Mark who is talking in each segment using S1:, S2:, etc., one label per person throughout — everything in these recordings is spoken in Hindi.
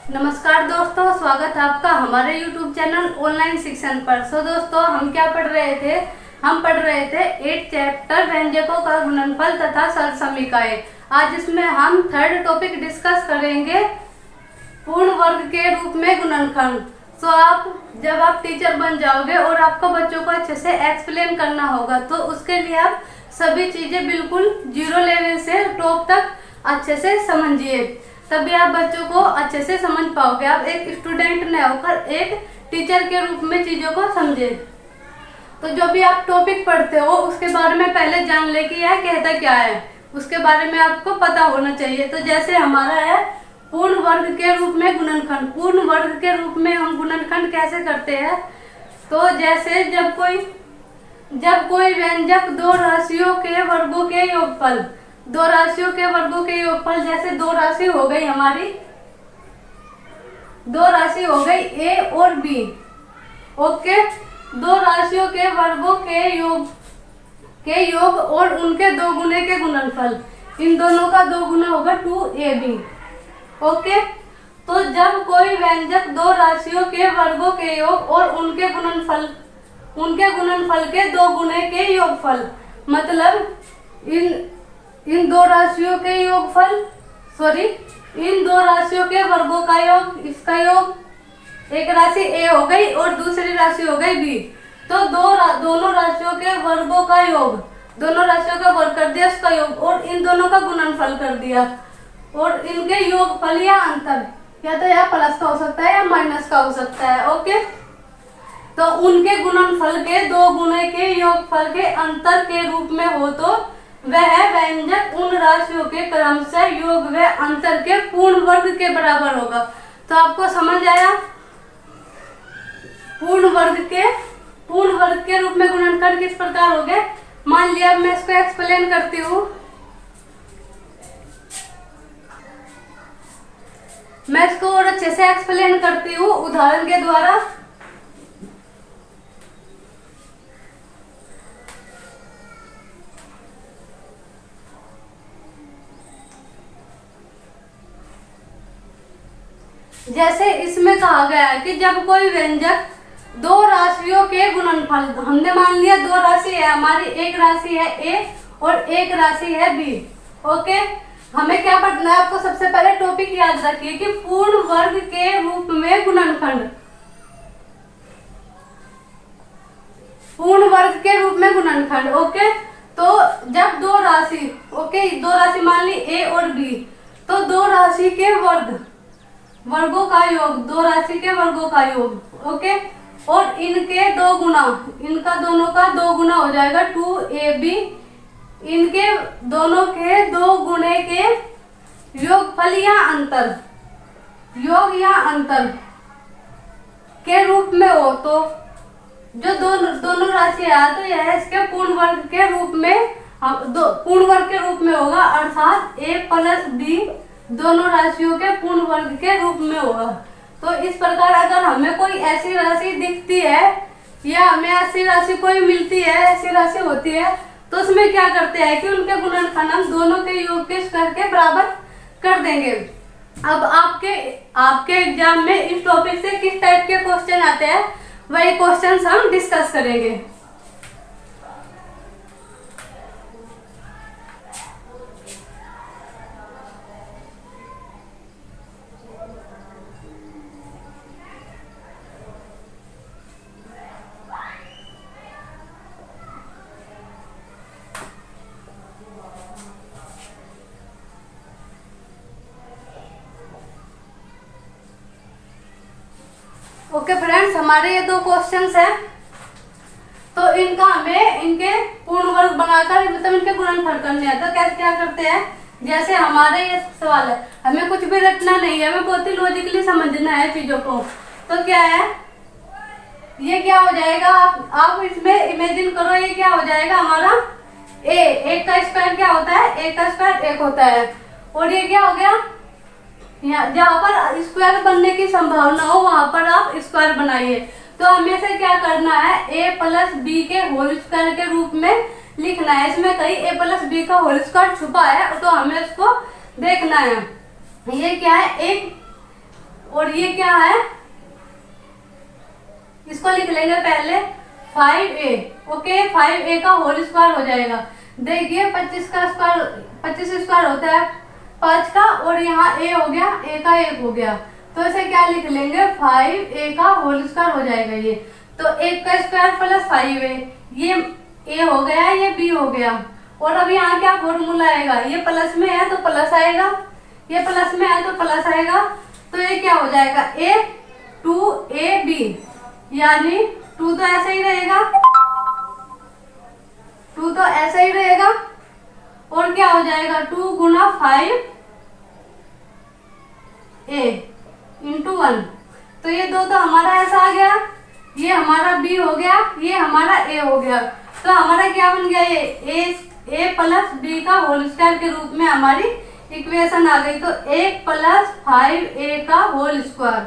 S1: नमस्कार दोस्तों, स्वागत है आपका हमारे YouTube चैनल ऑनलाइन शिक्षण पर। दोस्तों, हम क्या पढ़ रहे थे? हम पढ़ रहे थे 8 चैप्टर व्यंजकों का गुणनफल तथा सरसमीकाएं। आज इसमें हम थर्ड टॉपिक डिस्कस करेंगे, पूर्ण वर्ग के रूप में गुणनखंड। जब आप टीचर बन जाओगे और आपको बच्चों को अच्छे से एक्सप्लेन करना होगा, तो उसके लिए आप सभी चीजें बिल्कुल जीरो लेवल से टॉप तक अच्छे से समझिए, तभी आप बच्चों को अच्छे से समझ पाओगे। आप एक स्टूडेंट न होकर एक टीचर के रूप में चीजों को समझे। तो जो भी आप टॉपिक पढ़ते हो उसके बारे में पहले जान ले कि यह कहता क्या है, उसके बारे में आपको पता होना चाहिए। तो जैसे हमारा है पूर्ण वर्ग के रूप में गुणनखंड। पूर्ण वर्ग के रूप में हम गुणनखंड कैसे करते हैं? तो जैसे जब कोई व्यंजक दो राशियों के वर्गों के योगफल, दो राशियों के वर्गों के योगफल, जैसे दो राशि हो गई हमारी, दो राशि हो गई ए और बी। ओके, दो राशियों के वर्गों के योग और उनके दो गुने के गुणनफल, इन दोनों का दो गुना होगा 2ab। ओके, तो जब कोई व्यंजक दो राशियों के वर्गों के योग और उनके गुणनफल के दो गुने के योगफल, मतलब इन दो राशियों के इन दो राशियों के वर्गों का योग, इसका योग, एक राशि a हो गई और दूसरी राशि हो गई b। तो दोनों राशियों के वर्गों का योग, दोनों राशियों का वर्ग कर दिया, उसका योग, और इन दोनों का गुणनफल कर दिया, और इनके योगफल या अंतर, या तो यह प्लस का हो सकता है या माइनस का हो सकता है। ओके, तो उनके गुणनफल के दो गुणे के योगफल के अंतर के रूप में हो तो वह व्यंजक उन राशियों के क्रम से योग व अंतर के पूर्ण वर्ग के बराबर होगा। तो आपको समझ आया? पूर्ण वर्ग के रूप में गुणनखंड किस प्रकार हो गए? मान लिया, मैं इसको एक्सप्लेन करती हूँ। मैं इसको और अच्छे से एक्सप्लेन करती हूँ उदाहरण के द्वारा। जैसे इसमें कहा गया है कि जब कोई व्यंजक दो राशियों के गुणनफल, हमने मान लिया दो राशि है हमारी, एक राशि है a और एक राशि है b। ओके, हमें क्या पढ़ना है? आपको सबसे पहले टॉपिक याद रखिए कि पूर्ण वर्ग के रूप में गुणनखंड, पूर्ण वर्ग के रूप में गुणनखंड। ओके, तो जब दो राशि मान ली a और b, तो दो राशि के वर्गों का योग, दो राशि के वर्गों का योग। ओके, और इनके दो गुना, इनका दोनों का दो गुना हो जाएगा 2ab। इनके दोनों के दो गुणे के योगफल या अंतर, योग या अंतर के रूप में हो तो जो दोनों राशि है, तो यह इसके पूर्ण वर्ग के रूप में, पूर्ण वर्ग के रूप में होगा, अर्थात a प्लस b दोनों राशियों के पूर्ण वर्ग के रूप में होगा। तो इस प्रकार अगर हमें कोई ऐसी राशि दिखती है या हमें ऐसी राशि कोई मिलती है, ऐसी राशि होती है, तो उसमें क्या करते हैं कि उनके गुणनखंड हम दोनों के योग के स्क्वायर के बराबर कर देंगे। अब आपके एग्जाम में इस टॉपिक से किस टाइप के क्वेश्चन आते हैं, वही क्वेश्चन हम डिस्कस करेंगे। ओके फ्रेंड्स, हमारे ये दो क्वेश्चंस हैं, तो इनका हमें इनके पूर्ण वर्ग बनाकर, मतलब इनके गुणनफल करने हैं। तो क्या करते हैं? जैसे हमारे ये सवाल है, हमें कुछ भी रटना नहीं है, हमें बहुत ही लॉजिकली समझना है चीजों को। तो क्या है, ये क्या हो जाएगा? आप इसमें इमेजिन करो, ये क्या हो जाएगा हमारा एक का स्क्वायर क्या होता है? एक का स्क्वायर एक होता है, और ये क्या हो गया? जहाँ पर स्क्वायर बनने की संभावना हो वहां पर आप स्क्वायर बनाइए। तो हमें से क्या करना है? a प्लस बी के होल स्क्वायर के रूप में लिखना है। इसमें कहीं a प्लस बी का होल स्क्वायर छुपा है, तो हमें उसको देखना है। ये क्या है? एक और ये क्या है, इसको लिख लेंगे पहले 5a। ओके, 5a का होल स्क्वायर हो जाएगा। देखिए 25 का स्क्वायर, 25 स्क्वायर होता है 5 का, और यहाँ a हो गया, a का 1 हो गया, तो इसे क्या लिख लेंगे 5a का होल स्क्वायर हो जाएगा ये। तो 1 का स्क्वायर प्लस 5a, ये a हो गया, ये b हो गया। और अब यहाँ क्या फॉर्मूला आएगा, ये प्लस में है तो प्लस आएगा, ये प्लस में है तो प्लस आएगा, तो ये क्या हो जाएगा a 2ab, यानी 2 तो ऐसा ही रहेगा, 2 तो ऐसा ही रहेगा, और क्या हो जाएगा 2 गुना 5a इंटू 1। तो ये 2 तो हमारा ऐसा आ गया, ये हमारा b हो गया, ये हमारा a हो गया। तो हमारा क्या बन गया, ये a प्लस b का होल स्क्वायर के रूप में हमारी इक्वेशन आ गई। तो 1 प्लस 5a का होल स्क्वायर।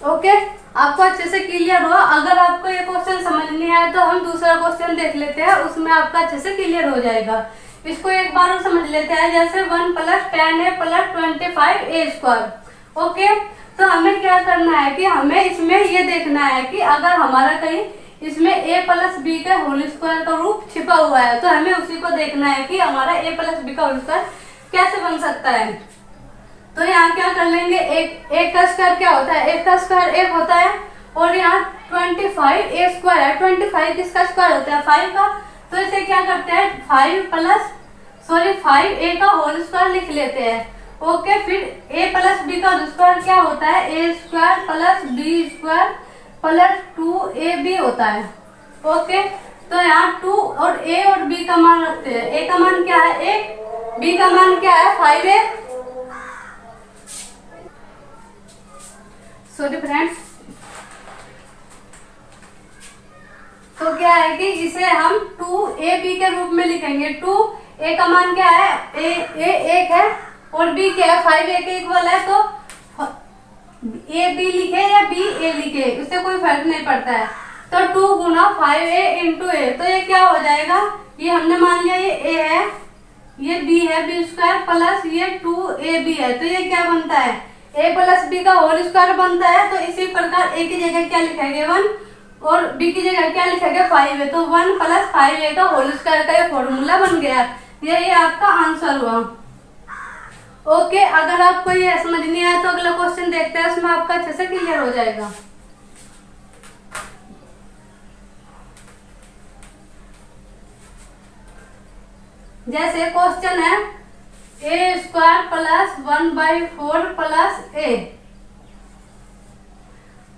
S1: ओके, आपको अच्छे से क्लियर हुआ। अगर आपको ये क्वेश्चन समझ नहीं आया तो हम दूसरा क्वेश्चन देख लेते हैं, उसमें आपका अच्छे से क्लियर हो जाएगा। इसको एक बार और समझ लेते हैं, जैसे 1 plus 10a plus 25a square. Okay, तो हमें क्या करना है कि हमें इसमें ये देखना है कि अगर हमारा कहीं इसमें a प्लस b का होल स्क्वायर का रूप छिपा हुआ है, तो हमें उसी को देखना है कि हमारा a प्लस b का होल स्क्वायर कैसे बन सकता है। तो यहाँ क्या कर लेंगे, एक का स्क्वायर क्या होता है, एक का स्क्वायर 1 होता है, और यहाँ 25a स्क्वायर है, 25 किसका स्क्वायर होता है 5 का। तो इसे क्या करते हैं 5a का होल स्क्वायर लिख लेते हैं। ओके, फिर a प्लस b का स्क्वायर क्या होता है, a square plus b square plus 2ab होता है। ओके, तो यहाँ 2 और a और b का मान रखते हैं। a का मान क्या है 1, b का मान क्या है 5a। सॉरी फ्रेंड्स, तो क्या है कि इसे हम 2ab के रूप में लिखेंगे। 2a का मान क्या है, a 1 है और b क्या है 5a के इक्वल है, तो a b लिखे या b a लिखे इससे कोई फर्क नहीं पड़ता है। तो 2 गुना 5a इंटू a, तो ये क्या हो जाएगा, ये हमने मान लिया ये a है, ये b है, b स्क्वायर प्लस ये 2ab है, तो ये क्या बनता है a प्लस b का होल स्क्वायर बनता है। तो इसी प्रकार a की जगह क्या लिखेंगे 1 और b की जगह क्या लिखेंगे 5 है, तो 1 प्लस 5a का होल स्क्वायर का ये फॉर्मूला बन गया। ये आपका आंसर हुआ। ओके, अगर आपको ये समझ नहीं आया तो अगला क्वेश्चन देखते हैं, उसमें आपका अच्छे से क्लियर हो जाएगा। जैसे क्वेश्चन है a square plus 1/4 plus a।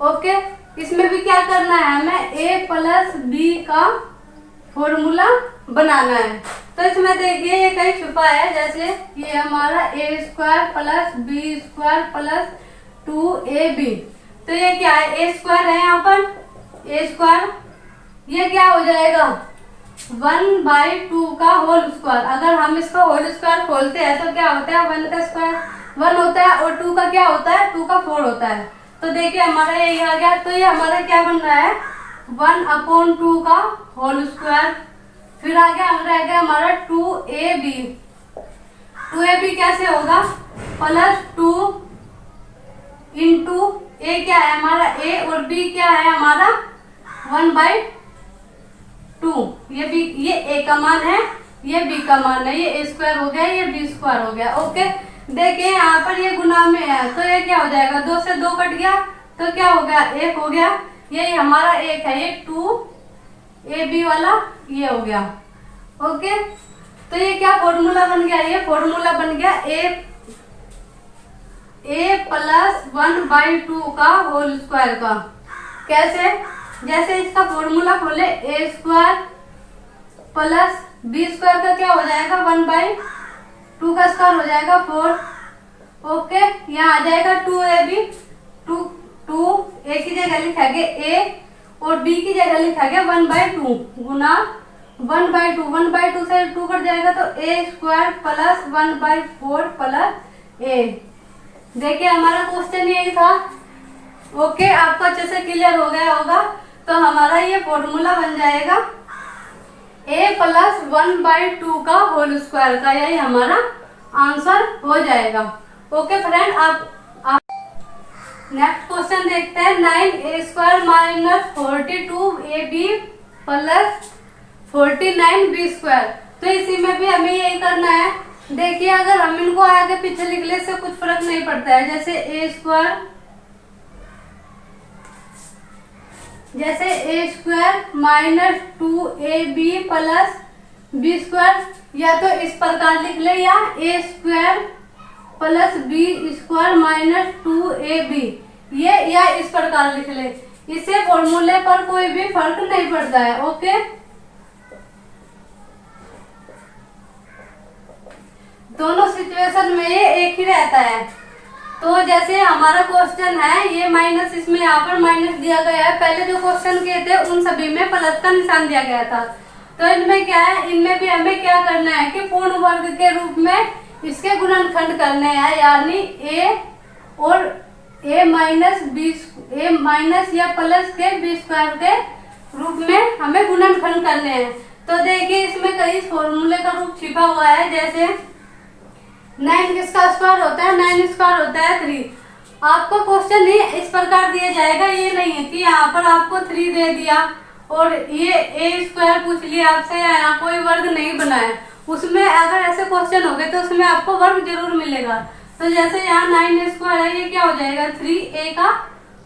S1: Okay, इसमें भी क्या करना है हमें a प्लस b का फॉर्मूला बनाना है। तो इसमें देखिए ये कहीं छुपा है, जैसे ये हमारा a square plus b square plus 2ab। तो ये क्या है a स्क्वायर है, यहाँ पर a स्क्वायर, ये क्या हो जाएगा 1/2 का होल स्क्वायर। अगर हम इसका होल स्क्वायर खोलते हैं तो क्या होता है 1 का स्क्वायर 1 होता है, और 2 का क्या होता है 2 का 4 होता है। तो देखिए हमारा ये आ गया। तो ये हमारा क्या बन रहा है 1/2 का होल स्क्वायर। फिर आ गया हमारा 2ab। 2ab कैसे होगा प्लस 2 इंटू a क्या है हमारा a और b क्या है हमारा 1/2। ये b, ये a का मान है, ये b का मान है, ये a स्क्वायर हो गया, ये b स्क्वायर हो गया। ओके, देखिए यहाँ पर ये गुना में है, तो ये क्या हो जाएगा 2 से 2 कट गया, तो क्या हो गया 1 हो गया। ये हमारा 1 है, ये 2ab वाला ये हो गया। ओके, तो ये क्या फॉर्मूला बन गया, ये फॉर्मूला बन गया a प्लस 1/2 का होल स्क्वायर का। कैसे, जैसे इसका फॉर्मूला खोले a square plus b square का क्या हो जाएगा 1/2 का स्क्वायर हो जाएगा 4। ओके, यहाँ आ जाएगा 2ab, 2 a की जगह लिखेंगे a और b की जगह लिखेंगे 1/2 गुना 1/2 से 2 कट जाएगा, तो a square plus 1/4 plus a। देखिए हमारा क्वेश्चन यही था। ओके, आपको अच्छे से क्लियर हो गया होगा। तो हमारा ये फॉर्मूला बन जाएगा a प्लस 1/2 का होल स्क्वायर का, यही हमारा आंसर हो जाएगा। ओके फ्रेंड, आप नेक्स्ट क्वेश्चन देखते हैं 9a² minus 42ab plus 49b²। तो इसी में भी हमें यही करना है। देखिए अगर हम इनको आगे पीछे लिख ले से कुछ फर्क नहीं पड़ता है। जैसे a² minus 2ab plus b², या तो इस प्रकार लिख ले या a² plus b² minus 2ab, ये या इस प्रकार लिख ले। इससे फॉर्मूले पर कोई भी फर्क नहीं पड़ता है। ओके, दोनों सिचुएशन में ये एक ही रहता है। तो जैसे हमारा क्वेश्चन है ये माइनस, इसमें यहाँ पर माइनस दिया गया है। पहले जो क्वेश्चन किए थे उन सभी में प्लस का निशान दिया गया था। तो इनमें क्या है, इनमें भी हमें क्या करना है कि पूर्ण वर्ग के रूप में इसके गुणनखंड करने हैं, यानी a और a माइनस या प्लस के b² के रूप में हमें गुणनखंड करने हैं। तो देखिए इसमें कई फॉर्मूले का रूप छिपा हुआ है। जैसे 9 किसका स्क्वायर होता है, 9² होता है 3। आपको क्वेश्चन ही इस प्रकार दिया जाएगा, ये नहीं है कि यहाँ पर आपको 3 दे दिया और ये a² पूछ लिया आपसे, यहाँ कोई वर्ग नहीं बना है। उसमें अगर ऐसे क्वेश्चन हो गए तो उसमें आपको वर्ग जरूर मिलेगा। तो जैसे यहाँ 9a² है, ये क्या हो जाएगा 3a का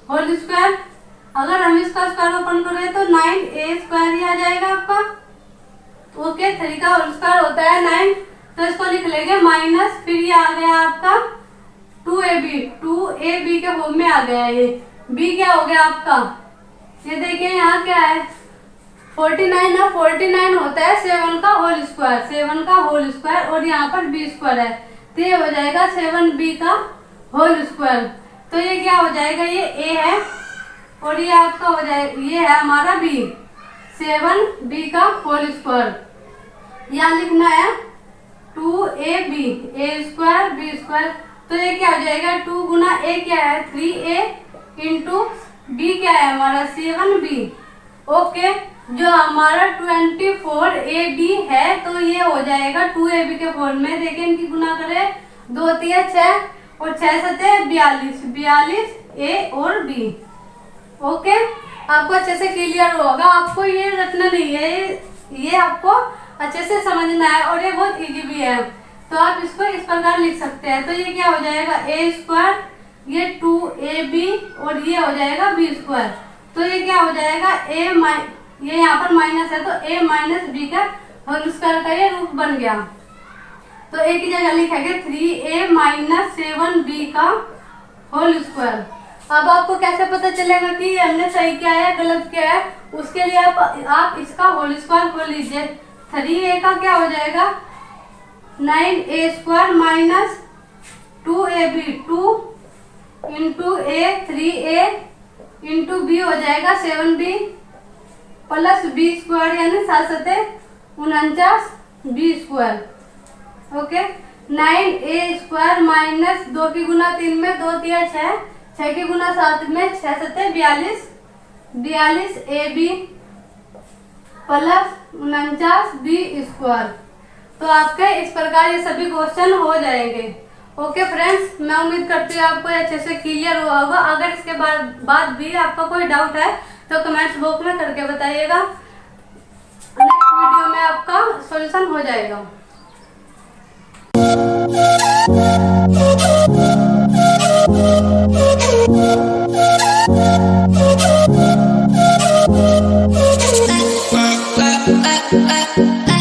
S1: होल स्क्वायर। अगर हम इसका स्क्वायर ओपन करें तो 9a² ही आ जाएगा आपका। ओके, 3 का होल स्क्वायर होता है 9, तो इसको लिख लेंगे माइनस, फिर ये आ गया आपका 2ab के फॉर्म में आ गया। ये b क्या हो गया आपका, ये देखिए यहाँ क्या है 49 है। 49 होता है 7 का होल स्क्वायर, और यहाँ पर b² है, तो ये हो जाएगा 7b का होल स्क्वायर। तो ये क्या हो जाएगा, ये a है और ये आपका हो जाएगा, ये है हमारा b, 7b का होल स्क्वायर। यहाँ लिखना है 2ab, a² b²। तो ये क्या हो जाएगा 2 गुना a क्या है 3a इंटू b क्या है हमारा 7b। ओके, जो हमारा 24ab है तो ये हो जाएगा 2ab के फॉर्म में। देखिए इनकी गुना करें, 2 3 6 और 6 7 42 a और b। ओके, आपको अच्छे से क्लियर होगा। आपको ये रटना नहीं है, ये आपको अच्छे से समझना है और ये बहुत इजी भी है। तो आप इसको इस प्रकार लिख सकते हैं। तो ये क्या हो जाएगा a², ये 2ab और ये हो जाएगा b²। तो ये क्या हो जाएगा ये यहाँ पर माइनस है तो a माइनस b का होल स्क्वायर का ये रूप बन गया। तो a की जगह लिखेंगे 3a माइनस 7b का होल स्क्वायर। अब आपको कैसे पता चलेगा कि हमने सही किया है गलत किया है, उसके लिए आप इसका होल स्क्वायर खोल लीजिए। 3a का क्या हो जाएगा 9a² minus 2ab, 2 into a 3a into b हो जाएगा 7b प्लस b² यानी 7 7 49 b²। ओके, 9a² माइनस 2 की गुना 3 में 2 3 6, 6 की गुना 7 में 6 7 42 ab प्लस 49 b²। तो आपके इस प्रकार ये सभी क्वेश्चन हो जाएंगे। ओके फ्रेंड्स, मैं उम्मीद करती हूँ आपको अच्छे से क्लियर हुआ होगा। अगर इसके बाद भी आपका कोई डाउट है तो कमेंट्स बॉक्स में करके बताइएगा। नेक्स्ट वीडियो में आपका सॉल्यूशन हो जाएगा।
S2: la la la la